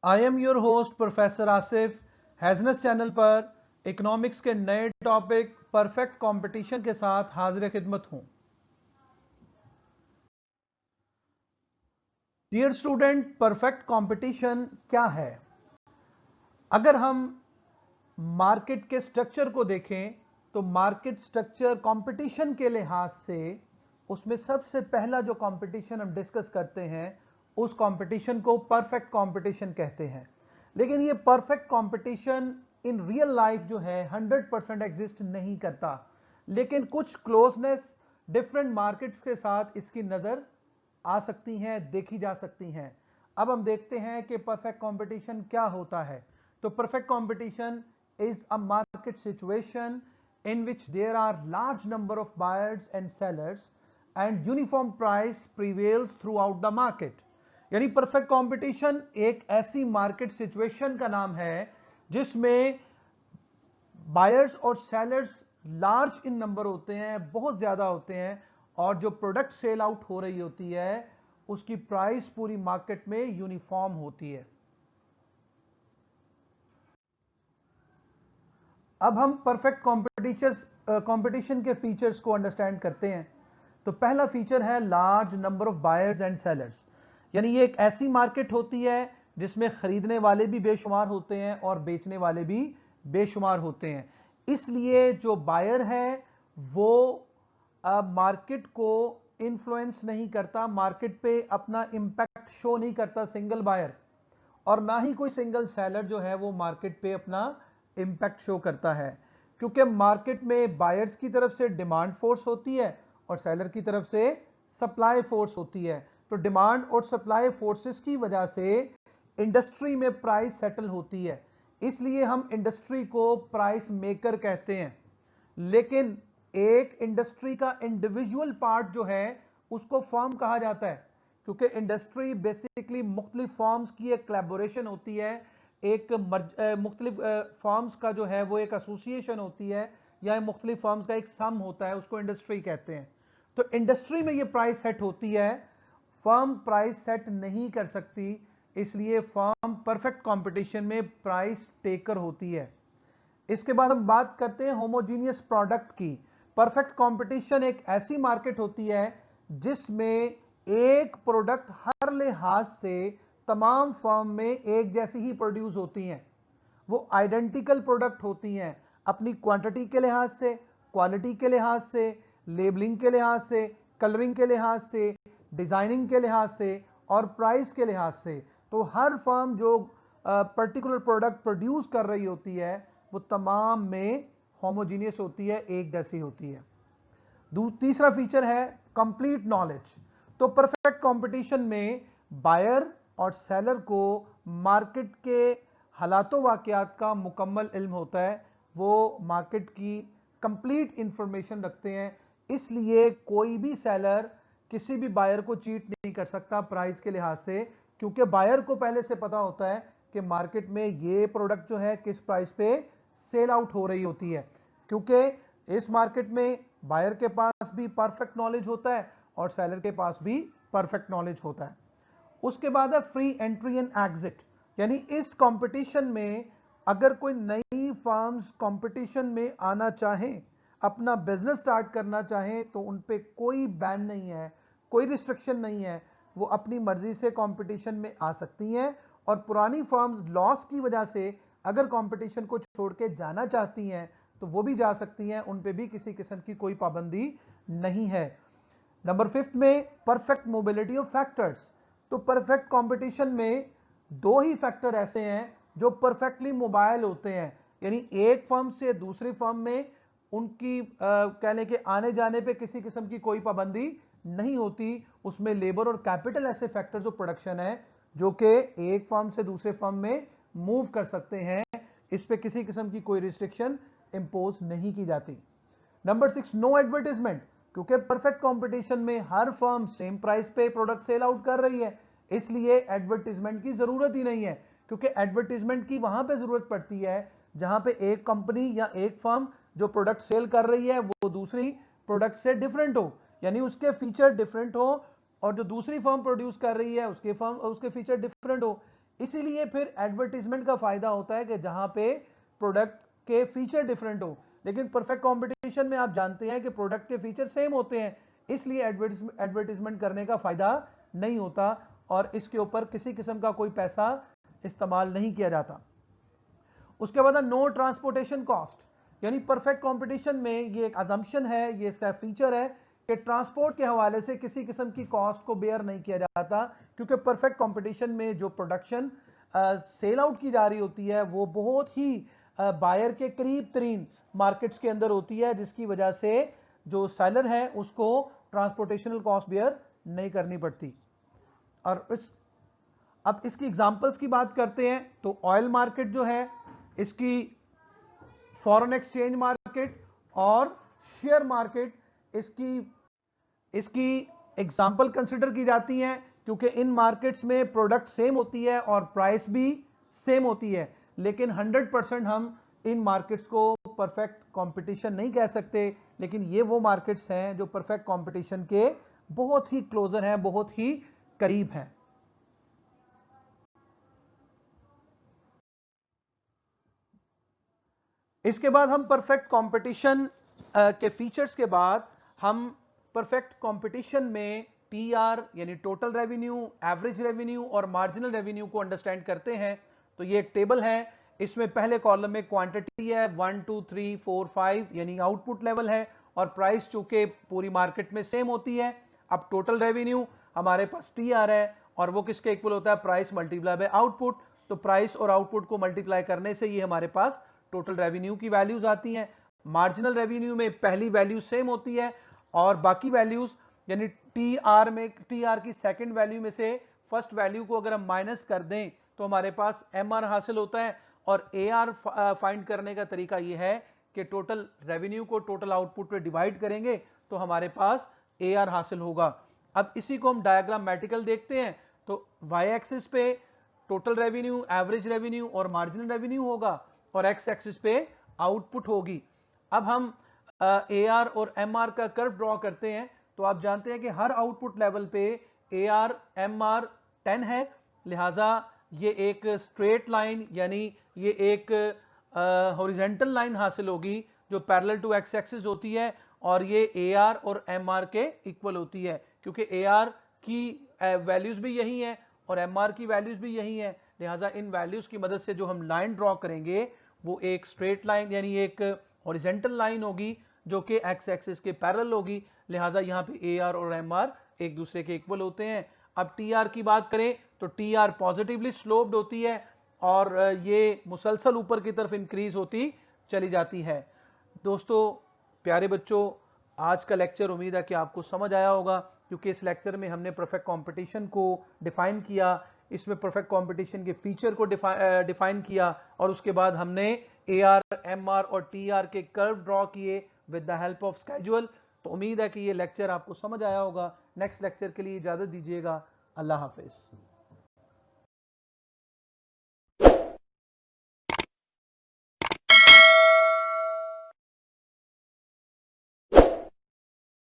I am your host professor Asif. हैजनस channel पर economics के नए टॉपिक परफेक्ट कंपटीशन के साथ हाजिर खिदमत हूं। डियर स्टूडेंट, परफेक्ट कंपटीशन क्या है? अगर हम मार्केट के स्ट्रक्चर को देखें तो मार्केट स्ट्रक्चर कंपटीशन के लिहाज से उसमें सबसे पहला जो कंपटीशन हम डिस्कस करते हैं उस कंपटीशन को परफेक्ट कंपटीशन कहते हैं। लेकिन ये perfect competition in real life जो है 100% एग्जिस्ट नहीं करता, लेकिन कुछ क्लोजनेस डिफरेंट मार्केट्स के साथ इसकी नजर आ सकती हैं, देखी जा सकती हैं। अब हम देखते हैं कि परफेक्ट कंपटीशन क्या होता है। तो perfect competition is a market situation in which there are large number of buyers and sellers and uniform price prevails throughout the market। यानी परफेक्ट कंपटीशन एक ऐसी मार्केट सिचुएशन का नाम है जिसमें बायर्स और सेलर्स लार्ज इन नंबर होते हैं, बहुत ज्यादा होते हैं, और जो प्रोडक्ट सेल आउट हो रही होती है उसकी प्राइस पूरी मार्केट में यूनिफॉर्म होती है। अब हम परफेक्ट कंपटीशन के फीचर्स को अंडरस्टैंड करते हैं। तो पहला फीचर है large number of buyers and sellers. यानी ये एक ऐसी मार्केट होती है जिसमें खरीदने वाले भी बेशुमार होते हैं और बेचने वाले भी बेशुमार होते हैं। इसलिए जो बायर है वो मार्केट को इन्फ्लुएंस नहीं करता, मार्केट पे अपना इंपैक्ट शो नहीं करता सिंगल बायर, और ना ही कोई सिंगल सेलर जो है वो मार्केट पे अपना इंपैक्ट शो करता है, क्योंकि मार्केट में बायर्स की तरफ से डिमांड फोर्स होती है और सेलर की तरफ से सप्लाई फोर्स होती है। तो डिमांड और सप्लाई फोर्सेस की वजह से इंडस्ट्री में प्राइस सेटल होती है, इसलिए हम इंडस्ट्री को प्राइस मेकर कहते हैं। लेकिन एक इंडस्ट्री का इंडिविजुअल पार्ट जो है उसको फर्म कहा जाता है, क्योंकि इंडस्ट्री बेसिकली मुख्तलिफ फॉर्म्स की एक कोलैबोरेशन होती है, एक मुख्तलिफ फॉर्म्स का जो है वो एक एसोसिएशन होती है, या मुख्तलिफ फॉर्म्स का एक सम होता है, उसको इंडस्ट्री कहते हैं। तो इंडस्ट्री में ये प्राइस सेट होती है, फर्म प्राइस सेट नहीं कर सकती, इसलिए फर्म परफेक्ट कंपटीशन में प्राइस टेकर होती है। इसके बाद हम बात करते हैं होमोजीनियस प्रोडक्ट की। परफेक्ट कंपटीशन एक ऐसी मार्केट होती है जिसमें एक प्रोडक्ट हर लिहाज से तमाम फर्म में एक जैसी ही प्रोड्यूस होती हैं, वो आइडेंटिकल प्रोडक्ट होती हैं अपनी क्वांटिटी के लिहाज से, क्वालिटी के लिहाज से, लेबलिंग के लिहाज से, कलरिंग के लिहाज से, डिजाइनिंग के लिहाज से और प्राइस के लिहाज से। तो हर फर्म जो पर्टिकुलर प्रोडक्ट प्रोड्यूस कर रही होती है वो तमाम में होमोजीनियस होती है, एक जैसी होती है। तीसरा फीचर है कंप्लीट नॉलेज। तो परफेक्ट कंपटीशन में बायर और सेलर को मार्केट के हालातों वाकयात का मुकम्मल इल्म होता है, वो मार्केट की कंप्लीट इंफॉर्मेशन रखते हैं, इसलिए कोई भी सेलर किसी भी बायर को चीट नहीं कर सकता प्राइस के लिहाज से, क्योंकि बायर को पहले से पता होता है कि मार्केट में ये प्रोडक्ट जो है किस प्राइस पे सेल आउट हो रही होती है, क्योंकि इस मार्केट में बायर के पास भी परफेक्ट नॉलेज होता है और सेलर के पास भी परफेक्ट नॉलेज होता है। उसके बाद है फ्री एंट्री एंड एग्जिट। यानी इस कंपटीशन में अगर कोई नई फर्म्स कंपटीशन में आना चाहें, अपना बिजनेस स्टार्ट करना चाहें, तो उन पे कोई बैन नहीं है, कोई रिस्ट्रिक्शन नहीं है, वो अपनी मर्जी से कंपटीशन में आ सकती हैं। और पुरानी फर्म्स लॉस की वजह से अगर कंपटीशन को छोड़ के जाना चाहती हैं तो वो भी जा सकती हैं, उन पे भी किसी किस्म की कोई पाबंदी नहीं है। नंबर 5 में परफेक्ट मोबिलिटी ऑफ फैक्टर्स। तो परफेक्ट कंपटीशन में दो ही फैक्टर ऐसे हैं जो परफेक्टली मोबाइल होते हैं, यानी एक फर्म से दूसरी फर्म में उनकी कहने के आने जाने पे किसी किस्म की कोई पाबंदी नहीं होती। उसमें लेबर और कैपिटल ऐसे फैक्टर्स ऑफ प्रोडक्शन है जो कि एक फर्म से दूसरे फर्म में मूव कर सकते हैं, इस पे किसी किस्म की कोई रिस्ट्रिक्शन इंपोज नहीं की जाती। Number 6, no advertisement. क्योंकि परफेक्ट कंपटीशन में हर फर्म सेम प्राइस पे प्रोडक्ट सेल आउट कर रही है, इसलिए एडवर्टाइजमेंट की जरूरत ही नहीं है, क्योंकि एडवर्टाइजमेंट की वहां पे जरूरत पड़ती है जहां पे एक कंपनी या एक फर्म जो प्रोडक्ट सेल कर रही है वो दूसरी प्रोडक्ट से डिफरेंट हो, यानी उसके फीचर डिफरेंट हो, और जो दूसरी फर्म प्रोड्यूस कर रही है उसके फीचर डिफरेंट हो। इसीलिए फिर एडवर्टीजमेंट का फायदा होता है कि जहां पे प्रोडक्ट के फीचर डिफरेंट हो। लेकिन परफेक्ट कंपटीशन में आप जानते हैं कि प्रोडक्ट के फीचर सेम होते हैं, इसलिए एडवर्टीजमेंट करने का फायदा नहीं होता और इसके ऊपर किसी किस्म का कोई पैसा इस्तेमाल नहीं किया जाता। उसके बाद नो ट्रांसपोर्टेशन कॉस्ट, यानी परफेक्ट कंपटीशन में ये एक अजम्पशन है, ये इसका फीचर है कि ट्रांसपोर्ट के हवाले से किसी किस्म की कॉस्ट को बेयर नहीं किया जाता, क्योंकि परफेक्ट कंपटीशन में जो प्रोडक्शन सेल आउट की जा रही होती है वो बहुत ही बायर के करीब तरीन मार्केट्स के अंदर होती है, जिसकी वजह से जो सेलर है उसको ट्रांसपोर्टेशनल कॉस्ट बेयर नहीं करनी पड़ती। और अब इसकी एग्जांपल्स की बात करते हैं तो ऑयल मार्केट जो है, इसकी फॉरेन एक्सचेंज मार्केट और शेयर मार्केट इसकी एग्जांपल कंसिडर की जाती हैं, क्योंकि इन मार्केट्स में प्रोडक्ट सेम होती है और प्राइस भी सेम होती है। लेकिन 100% हम इन मार्केट्स को परफेक्ट कंपटीशन नहीं कह सकते, लेकिन ये वो मार्केट्स हैं जो परफेक्ट कंपटीशन के बहुत ही क्लोजर हैं, बहुत ही करीब हैं। इसके बाद हम परफेक्ट कंपटीशन के फीचर्स के बाद हम परफेक्ट कंपटीशन में टीआर यानी टोटल रेवेन्यू, एवरेज रेवेन्यू और मार्जिनल रेवेन्यू को अंडरस्टैंड करते हैं। तो ये एक टेबल है, इसमें पहले कॉलम में क्वांटिटी है 1 2 3 4 5 यानी आउटपुट लेवल है, और प्राइस चूंकि पूरी मार्केट में सेम होती है। अब टोटल रेवेन्यू हमारे पास टीआर है और वो किसके इक्वल होता है, प्राइस मल्टीप्लाई बाय आउटपुट। तो प्राइस और आउटपुट को मल्टीप्लाई करने से ये हमारे पास टोटल रेवेन्यू की वैल्यूज आती हैं। मार्जिनल रेवेन्यू में पहली वैल्यू सेम होती है और बाकी वैल्यूज यानी टीआर की सेकंड वैल्यू में से फर्स्ट वैल्यू को अगर हम माइनस कर दें तो हमारे पास एमआर हासिल होता है। और एआर फाइंड करने का तरीका यह है कि टोटल रेवेन्यू को टोटल आउटपुट पे डिवाइड करेंगे तो हमारे पास एआर हासिल होगा। अब इसी को हम डायग्रामेटिकल देखते हैं तो वाई एक्सिस पे टोटल रेवेन्यू, एवरेज रेवेन्यू और मार्जिनल रेवेन्यू होगा और एक्स एक्सिस पे आउटपुट होगी। अब हम एआर और एमआर का कर्व ड्रॉ करते हैं तो आप जानते हैं कि हर आउटपुट लेवल पे एआर एमआर 10 है, लिहाजा ये एक स्ट्रेट लाइन यानी ये एक हॉरिजॉन्टल लाइन हासिल होगी जो पैरेलल टू एक्स एक्सिस होती है और ये एआर और एमआर के इक्वल होती है, क्योंकि एआर की वैल्यूज भी यही है और एमआर की वैल्यूज भी यही है। लिहाजा इन वैल्यूज की मदद से जो हम लाइन ड्रॉ करेंगे वो एक स्ट्रेट लाइन यानी एक हॉरिजॉन्टल लाइन होगी जो कि एक्स एक्सिस के पैरेलल होगी। लिहाजा यहाँ पे एआर और एमआर एक दूसरे के इक्वल होते हैं। अब टीआर की बात करें तो टीआर पॉजिटिवली स्लोप्ड होती है और ये मुसलसल ऊपर की तरफ इंक्रीज होती चली जाती है। दोस्तों, प्यारे बच्चों, आज का लेक्चर उम्मीद है कि आपको समझ आया होगा, क्योंकि इस लेक्चर में हमने परफेक्ट कंपटीशन को डिफाइन किया, इसमें परफेक्ट कंपटीशन के फीचर को डिफाइन किया और उसके बाद हमने एआर, एमआर और टीआर के कर्व ड्रॉ किए with the help of schedule. तो उम्मीद है कि ये लेक्चर आपको समझ आया होगा। नेक्स्ट लेक्चर के लिए इजाजत दीजिएगा। अल्लाह हाफिज।